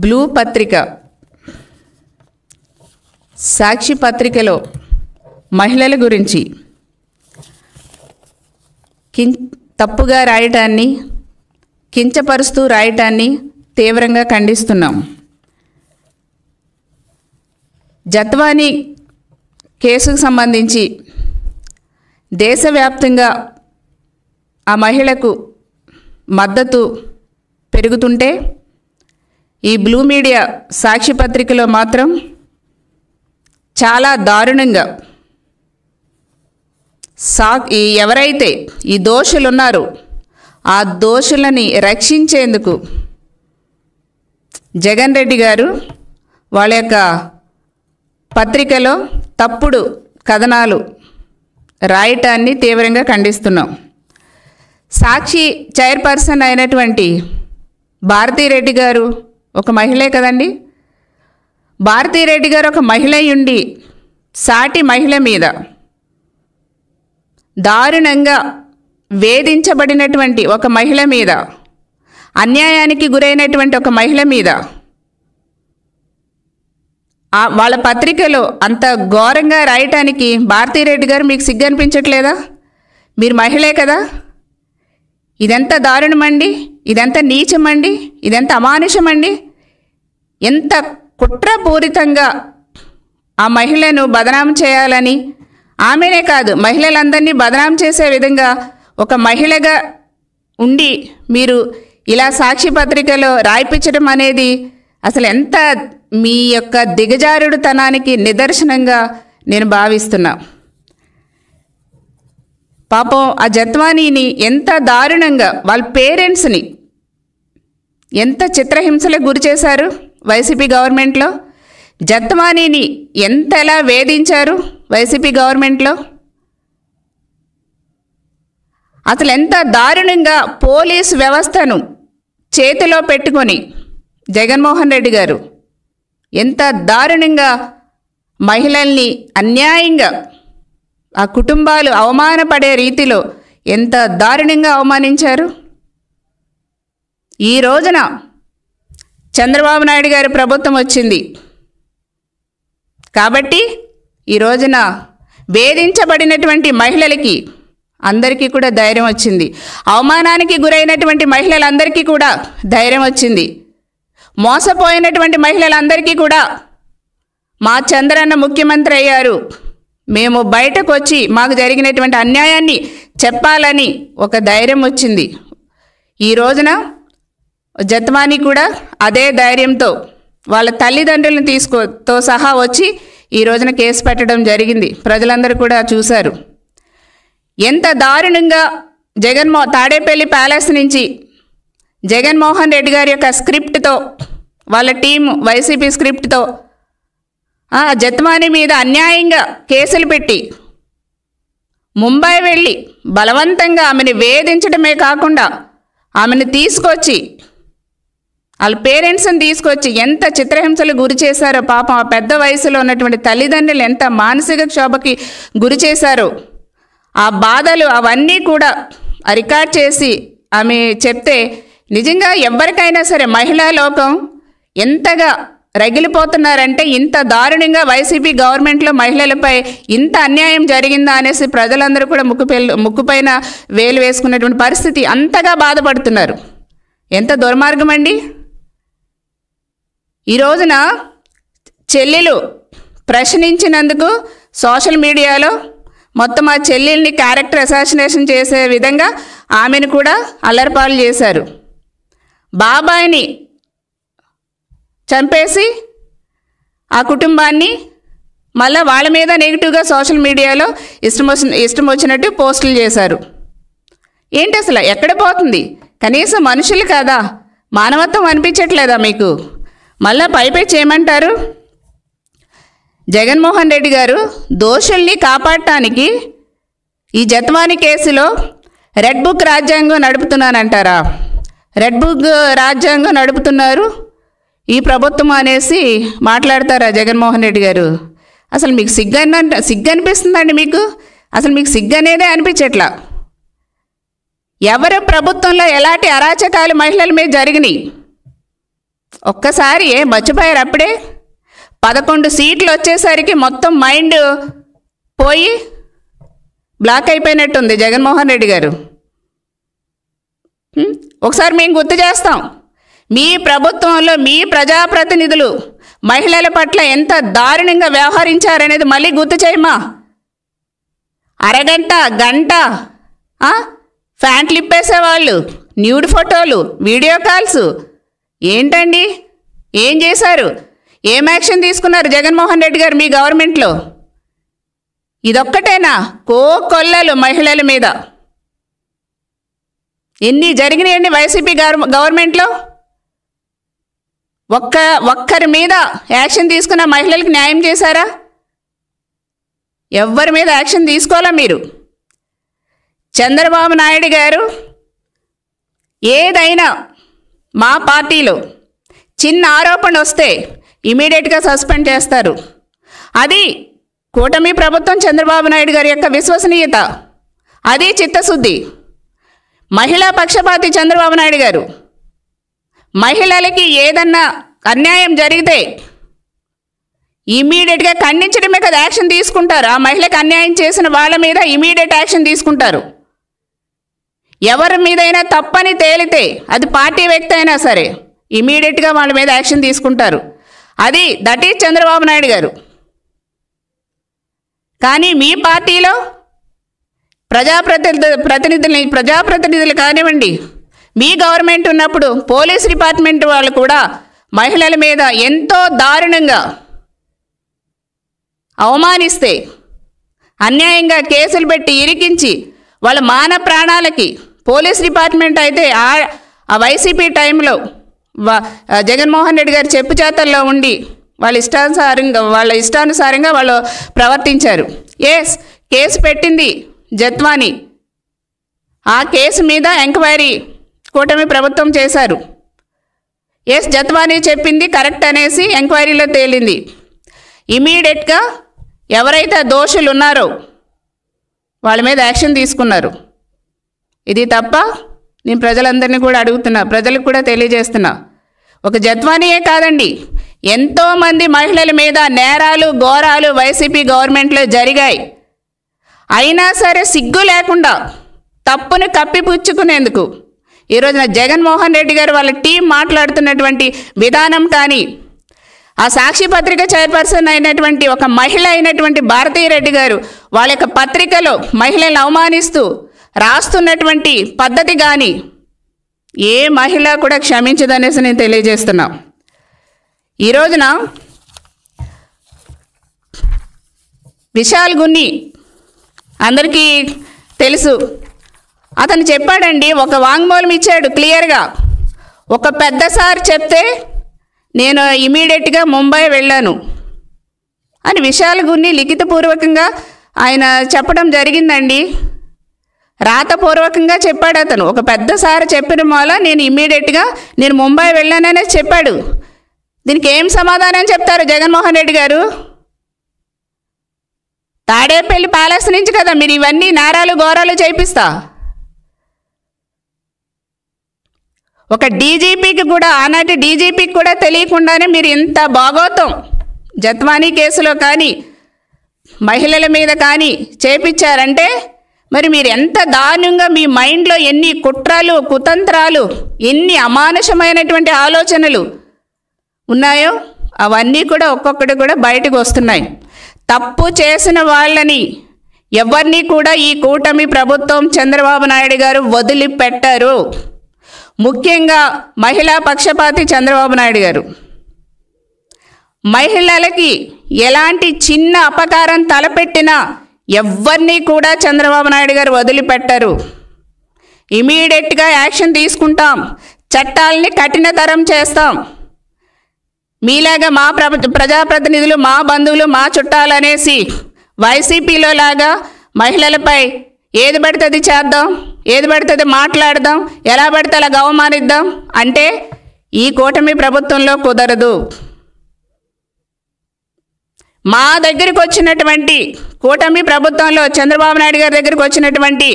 Blue పత్రిక సాక్షి పత్రికలో మహిళల గురించి తప్పుగా రాయటాన్ని, కించపరుస్తూ రాయటాన్ని తీవ్రంగా ఖండిస్తున్నాం. జత్వానీ కేసుకు సంబంధించి దేశవ్యాప్తంగా ఆ మహిళకు మద్దతు పెరుగుతుంటే ఈ బ్లూ మీడియా సాక్షి పత్రికలో మాత్రం చాలా దారుణంగా ఎవరైతే ఈ దోషులు ఉన్నారో ఆ దోషులని రక్షించేందుకు జగన్ రెడ్డి గారు వాళ్ళ యొక్క పత్రికలో తప్పుడు కథనాలు రాయటాన్ని తీవ్రంగా ఖండిస్తున్నాం. సాక్షి చైర్పర్సన్ అయినటువంటి భారతీరెడ్డి గారు ఒక మహిళే కదండి. భారతీరెడ్డి గారు ఒక మహిళ ఉండి సాటి మహిళ మీద దారుణంగా వేధించబడినటువంటి ఒక మహిళ మీద, అన్యాయానికి గురైనటువంటి ఒక మహిళ మీద వాళ్ళ పత్రికలో అంత ఘోరంగా రాయటానికి భారతీరెడ్డి గారు మీకు సిగ్గు అనిపించట్లేదా? మీరు మహిళే కదా. ఇదెంత దారుణమండి, ఇదెంత నీచమండి, ఇదెంత అమానుషమండి. ఎంత కుట్రపూరితంగా ఆ మహిళను బదనాం చేయాలని, ఆమెనే కాదు మహిళలందరినీ బదనాం చేసే విధంగా ఒక మహిళగా ఉండి మీరు ఇలా సాక్షి పత్రికలో రాయిపించడం అనేది అసలు ఎంత మీ యొక్క దిగజారుడుతనానికి నిదర్శనంగా నేను భావిస్తున్నా. పాపం ఆ జత్వానీని ఎంత దారుణంగా వాళ్ళ పేరెంట్స్ని ఎంత చిత్రహింసలకు గురి చేశారు వైసీపీ గవర్నమెంట్లో. జత్వానీని ఎంతలా వేధించారు వైసీపీ గవర్నమెంట్లో. అసలు ఎంత దారుణంగా పోలీసు వ్యవస్థను చేతిలో పెట్టుకొని జగన్మోహన్ రెడ్డి గారు ఎంత దారుణంగా మహిళల్ని అన్యాయంగా ఆ కుటుంబాలు అవమానపడే రీతిలో ఎంత దారుణంగా అవమానించారు. ఈ రోజున చంద్రబాబు నాయుడు గారి ప్రభుత్వం వచ్చింది కాబట్టి ఈ రోజున వేధించబడినటువంటి మహిళలకి అందరికీ కూడా ధైర్యం వచ్చింది. అవమానానికి గురైనటువంటి మహిళలందరికీ కూడా ధైర్యం వచ్చింది. మోసపోయినటువంటి మహిళలందరికీ కూడా మా చంద్రన్న ముఖ్యమంత్రి అయ్యారు, మేము బయటకు వచ్చి మాకు జరిగినటువంటి అన్యాయాన్ని చెప్పాలని ఒక ధైర్యం వచ్చింది. ఈ రోజున జత్వానీ కూడా అదే ధైర్యంతో వాళ్ళ తల్లిదండ్రులను తో సహా వచ్చి ఈ రోజున కేసు పెట్టడం జరిగింది. ప్రజలందరూ కూడా చూశారు ఎంత దారుణంగా తాడేపల్లి ప్యాలెస్ నుంచి జగన్మోహన్ రెడ్డి గారి యొక్క స్క్రిప్ట్తో, వాళ్ళ టీం వైసీపీ స్క్రిప్ట్తో జత్వానీ మీద అన్యాయంగా కేసులు పెట్టి ముంబై వెళ్ళి బలవంతంగా ఆమెను వేధించడమే కాకుండా ఆమెను తీసుకొచ్చి వాళ్ళ పేరెంట్స్ని తీసుకొచ్చి ఎంత చిత్రహింసలు గురి చేశారో. పాపం ఆ పెద్ద వయసులో ఉన్నటువంటి తల్లిదండ్రులు ఎంత మానసిక క్షోభకి గురి చేశారో. ఆ బాధలు అవన్నీ కూడా రికార్డ్ చేసి ఆమె చెప్తే నిజంగా ఎవరికైనా సరే మహిళా లోకం ఎంతగా రగిలిపోతున్నారంటే ఇంత దారుణంగా వైసీపీ గవర్నమెంట్లో మహిళలపై ఇంత అన్యాయం జరిగిందా అనేసి ప్రజలందరూ కూడా ముక్కుపైన వేలు వేసుకున్నటువంటి పరిస్థితి, అంతగా బాధపడుతున్నారు. ఎంత దుర్మార్గం అండి. ఈ రోజున చెల్లెలు ప్రశ్నించినందుకు సోషల్ మీడియాలో మొత్తం ఆ చెల్లెల్ని క్యారెక్టర్ అసాసినేషన్ చేసే విధంగా ఆమెను కూడా అల్లరిపాలు చేశారు. బాబాయిని చంపేసి ఆ కుటుంబాన్ని మళ్ళీ వాళ్ళ మీద నెగిటివ్గా సోషల్ మీడియాలో ఇష్టం వచ్చినట్టు పోస్టులు చేశారు. ఏంటి అసలు ఎక్కడ పోతుంది? కనీసం మనుషులు కాదా? మానవత్వం అనిపించట్లేదా మీకు? మళ్ళీ పైపై చేయమంటారు. జగన్మోహన్ రెడ్డి గారు దోషుల్ని కాపాడటానికి ఈ జత్వానీ కేసులో రెడ్ బుక్ రాజ్యాంగం నడుపుతున్నానంటారా? రెడ్ బుక్ రాజ్యాంగం నడుపుతున్నారు ఈ ప్రభుత్వం అనేసి మాట్లాడతారా జగన్మోహన్ రెడ్డి గారు? అసలు మీకు సిగ్గు అనిపిస్తుందండి మీకు? అసలు మీకు సిగ్గు అనేదే అనిపించట్లా. ఎవరు ప్రభుత్వంలో ఎలాంటి అరాచకాలు మహిళల మీద జరిగినాయి? ఒక్కసారి మర్చిపోయారు అప్పుడే. 11 సీట్లు వచ్చేసరికి మొత్తం మైండ్ పోయి బ్లాక్ అయిపోయినట్టుంది జగన్మోహన్ రెడ్డి గారు. ఒకసారి మేము గుర్తు చేస్తాం, మీ ప్రభుత్వంలో మీ ప్రజాప్రతినిధులు మహిళల పట్ల ఎంత దారుణంగా వ్యవహరించారనేది మళ్ళీ గుర్తు చేయమా. అరగంట గంట ఫ్యాంట్లు ఇప్పేసేవాళ్ళు, న్యూడ్ ఫోటోలు, వీడియో కాల్స్. ఏంటండి, ఏం చేశారు? ఏం యాక్షన్ తీసుకున్నారు జగన్మోహన్ రెడ్డి గారు మీ గవర్నమెంట్లో? ఇదొక్కటేనా? కొల్లలు మహిళల మీద ఎన్ని జరిగినాయండి వైసీపీ గవర్నమెంట్లో? ఒక్కరి మీద యాక్షన్ తీసుకున్న మహిళలకు న్యాయం చేశారా? ఎవ్వరి మీద యాక్షన్ తీసుకోవాలా మీరు? చంద్రబాబు నాయుడు గారు ఏదైనా మా పార్టీలో చిన్న ఆరోపణ వస్తే ఇమీడియట్గా సస్పెండ్ చేస్తారు. అది కూటమి ప్రభుత్వం, చంద్రబాబు నాయుడు గారి యొక్క విశ్వసనీయత, అది చిత్తశుద్ధి. మహిళా పక్షపాతి చంద్రబాబు నాయుడు గారు. మహిళలకి ఏదన్నా అన్యాయం జరిగితే ఇమీడియట్గా ఖండించడమే కదా యాక్షన్ తీసుకుంటారు. ఆ మహిళకు అన్యాయం చేసిన వాళ్ళ మీద ఇమీడియట్ యాక్షన్ తీసుకుంటారు. ఎవరి మీదైనా తప్పని తేలితే, అది పార్టీ వ్యక్తి అయినా సరే, ఇమీడియట్గా వాళ్ళ మీద యాక్షన్ తీసుకుంటారు. దట్ ఈజ్ చంద్రబాబు నాయుడు గారు. కానీ మీ పార్టీలో ప్రజాప్రతినిధులు కానివ్వండి, మీ గవర్నమెంట్ ఉన్నప్పుడు పోలీస్ డిపార్ట్మెంట్ వాళ్ళు కూడా మహిళల మీద ఎంతో దారుణంగా అవమానిస్తే, అన్యాయంగా కేసులు పెట్టి ఇరికించి వాళ్ళ మాన ప్రాణాలకి పోలీస్ డిపార్ట్మెంట్ అయితే ఆ వైసీపీ టైంలో జగన్మోహన్ రెడ్డి గారు చెప్పు చేతల్లో ఉండి వాళ్ళ ఇష్టానుసారంగా వాళ్ళు ప్రవర్తించారు. కేసు పెట్టింది జత్వాని. ఆ కేసు మీద ఎంక్వైరీ కూటమి ప్రభుత్వం చేశారు. జత్వాని చెప్పింది కరెక్ట్ అనేసి ఎంక్వైరీలో తేలింది. ఇమీడియట్గా ఎవరైతే దోషులు ఉన్నారో వాళ్ళ మీద యాక్షన్ తీసుకున్నారు. ఇది తప్ప? నేను ప్రజలందరినీ కూడా అడుగుతున్నా, ప్రజలకు కూడా తెలియజేస్తున్నా. ఒక జత్వానియే కాదండి, ఎంతోమంది మహిళల మీద నేరాలు ఘోరాలు వైసీపీ గవర్నమెంట్లో జరిగాయి. అయినా సరే సిగ్గు లేకుండా తప్పును కప్పిపుచ్చుకునేందుకు ఈరోజున జగన్మోహన్ రెడ్డి గారు వాళ్ళ టీం మాట్లాడుతున్నటువంటి విధానం కానీ, ఆ సాక్షి పత్రిక చైర్పర్సన్ అయినటువంటి ఒక మహిళ అయినటువంటి భారతీ రెడ్డి గారు వాళ్ళ యొక్క పత్రికలో మహిళలను అవమానిస్తూ రాస్తున్నటువంటి పద్ధతి కానీ ఏ మహిళ కూడా క్షమించదనేసి నేను తెలియజేస్తున్నా. ఈ రోజున విశాల్ గున్ని అందరికీ తెలుసు. అతను చెప్పాడండి, ఒక వాంగ్మూలం ఇచ్చాడు క్లియర్గా. ఒక పెద్ద సార్ చెప్తే నేను ఇమీడియట్గా ముంబై వెళ్ళాను అని విశాల్ గున్ని లిఖితపూర్వకంగా ఆయన చెప్పడం జరిగిందండి. రాతపూర్వకంగా చెప్పాడు అతను. ఒక పెద్ద సార్ చెప్పిన మూల నేను ఇమీడియట్గా ముంబై వెళ్ళాననే చెప్పాడు. దీనికి ఏం సమాధానం చెప్తారు జగన్మోహన్ రెడ్డి గారు? తాడేపల్లి ప్యాలెస్ నుంచి కదా మీరు ఇవన్నీ నేరాలు ఘోరాలు చేయిస్తా. ఒక డీజీపీకి కూడా, ఆనాటి డీజీపీకి కూడా తెలియకుండానే మీరు ఇంత భాగోతం జత్వానీ కేసులో కానీ మహిళల మీద కానీ చేపించారంటే మరి మీరు ఎంత దారుణంగా మీ మైండ్లో ఎన్ని కుట్రలు కుతంత్రాలు ఎన్ని అమానుషమైనటువంటి ఆలోచనలు ఉన్నాయో అవన్నీ కూడా ఒక్కొక్కటి కూడా బయటకు వస్తున్నాయి. తప్పు చేసిన వాళ్ళని ఎవరిని కూడా ఈ కూటమి ప్రభుత్వం చంద్రబాబు నాయుడు గారు వదిలిపెట్టారు. ముఖ్యంగా మహిళా పక్షపాతి చంద్రబాబు నాయుడు గారు మహిళలకి ఎలాంటి చిన్న అపకారం తలపెట్టినా ఎవరిని కూడా చంద్రబాబు నాయుడు గారు వదిలిపెట్టరు. ఇమీడియట్గా యాక్షన్ తీసుకుంటాం, చట్టాలని కఠినతరం చేస్తాం. మీలాగా మా ప్రజాప్రతినిధులు మా బంధువులు మా చుట్టాలు అనేసి వైసీపీలో లాగా మహిళలపై ఏది పడితే అది చేద్దాం, ఏది పడితే అది మాట్లాడదాం, ఎలా పడితే అలా అవమానిద్దాం అంటే ఈ కూటమి ప్రభుత్వంలో కుదరదు. మా దగ్గరికి వచ్చినటువంటి కూటమి ప్రభుత్వంలో చంద్రబాబు నాయుడు గారి దగ్గరికి వచ్చినటువంటి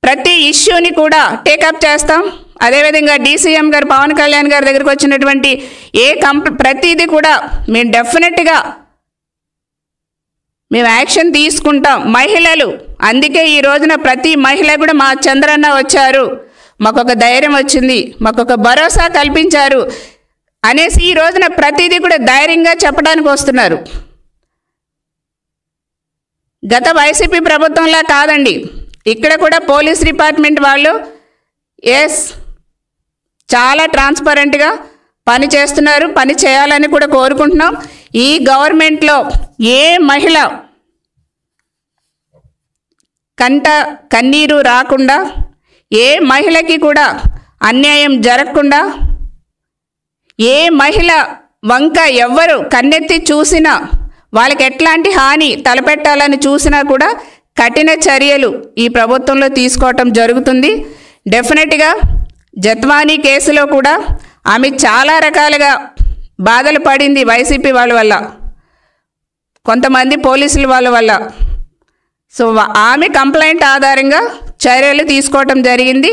ప్రతి ఇష్యూని కూడా టేకప్ చేస్తాం, అదేవిధంగా డీసీఎం గారు పవన్ కళ్యాణ్ గారి దగ్గరికి వచ్చినటువంటి ప్రతిదీ కూడా మేము డెఫినెట్గా మేము యాక్షన్ తీసుకుంటాం. మహిళలు అందుకే ఈ రోజున ప్రతి మహిళ కూడా మా చంద్రన్న వచ్చారు, మాకొక ధైర్యం వచ్చింది, మాకొక భరోసా కల్పించారు అనేసి ఈ రోజున ప్రతిదీ కూడా ధైర్యంగా చెప్పడానికి వస్తున్నారు. గత వైసీపీ ప్రభుత్వంలా కాదండి, ఇక్కడ కూడా పోలీస్ డిపార్ట్మెంట్ వాళ్ళు చాలా ట్రాన్స్పరెంట్గా పని చేస్తున్నారు, పని చేయాలని కూడా కోరుకుంటున్నాం. ఈ గవర్నమెంట్లో ఏ మహిళ కన్నీరు రాకుండా, ఏ మహిళకి కూడా అన్యాయం జరగకుండా, ఏ మహిళ వంక ఎవ్వరు కన్నెత్తి చూసినా వాళ్ళకి ఎట్లాంటి హాని తలపెట్టాలని చూసినా కూడా కఠిన చర్యలు ఈ ప్రభుత్వంలో తీసుకోవటం జరుగుతుంది. డెఫినెట్గా జత్వానీ కేసులో కూడా ఆమె చాలా రకాలుగా బాధలు పడింది వైసీపీ వాళ్ళ వల్ల, కొంతమంది పోలీసుల వాళ్ళ వల్ల. సో ఆమె కంప్లైంట్ ఆధారంగా చర్యలు తీసుకోవటం జరిగింది.